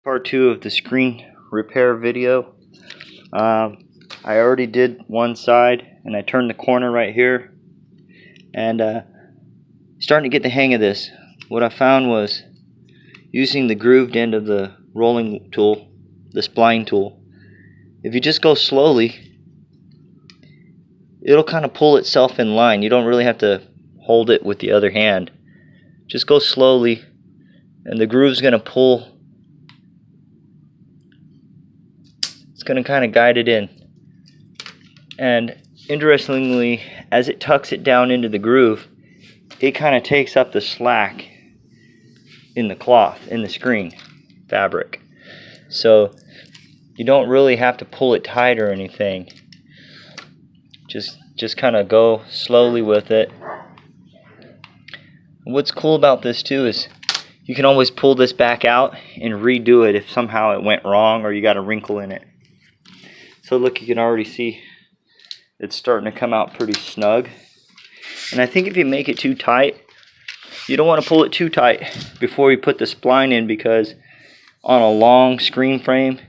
Part 2 of the screen repair video. I already did one side and I turned the corner right here and starting to get the hang of this. What I found was using the grooved end of the rolling tool, the spline tool, if you just go slowly, it'll kind of pull itself in line. You don't really have to hold it with the other hand. Just go slowly and the groove's going to pull. It's going to kind of guide it in. And interestingly, as it tucks it down into the groove, it kind of takes up the slack in the cloth, in the screen fabric. So you don't really have to pull it tight or anything. Just kind of go slowly with it. What's cool about this too is you can always pull this back out and redo it if somehow it went wrong or you got a wrinkle in it. So look, you can already see it's starting to come out pretty snug. And I think if you make it too tight, you don't want to pull it too tight before you put the spline in, because on a long screen frame,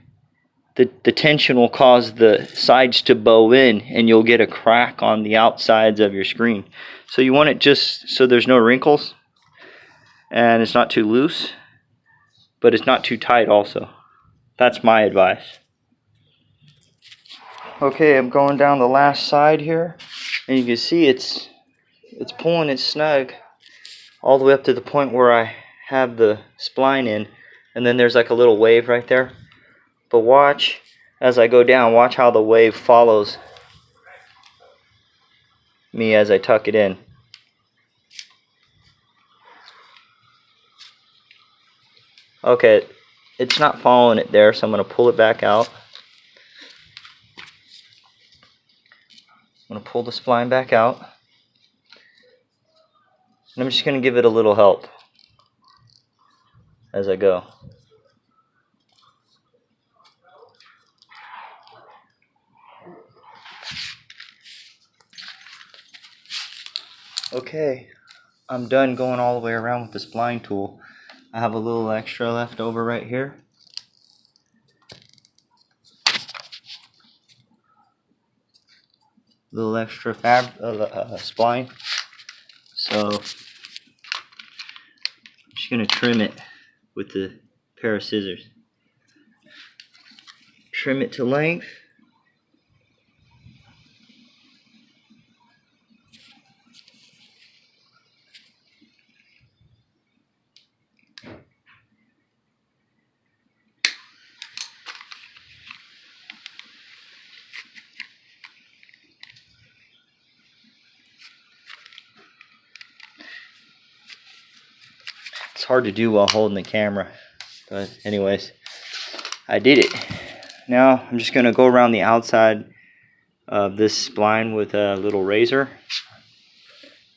the tension will cause the sides to bow in and you'll get a crack on the outsides of your screen. So you want it just so there's no wrinkles and it's not too loose, but it's not too tight also. That's my advice. Okay, I'm going down the last side here and you can see it's pulling it snug all the way up to the point where I have the spline in, and then there's like a little wave right there. But watch as I go down, watch how the wave follows me as I tuck it in. Okay, it's not following it there, so I'm going to pull it back out. I'm going to pull the spline back out. And I'm just going to give it a little help as I go. Okay, I'm done going all the way around with the spline tool. I have a little extra left over right here. Little extra spline. So I'm just going to trim it with the pair of scissors. Trim it to length. It's hard to do while holding the camera, but anyways, I did it. Now I'm just going to go around the outside of this spline with a little razor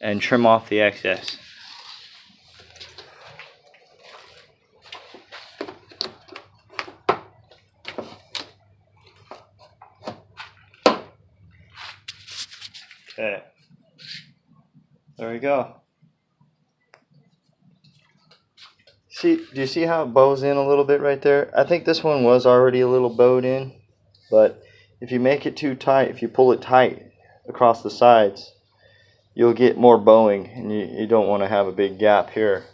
and trim off the excess. Okay, there we go. See, do you see how it bows in a little bit right there? I think this one was already a little bowed in, but if you make it too tight, if you pull it tight across the sides, you'll get more bowing, and you don't want to have a big gap here.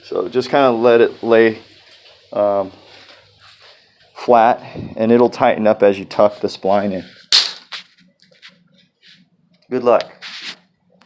So just kind of let it lay flat, and it'll tighten up as you tuck the spline in. Good luck.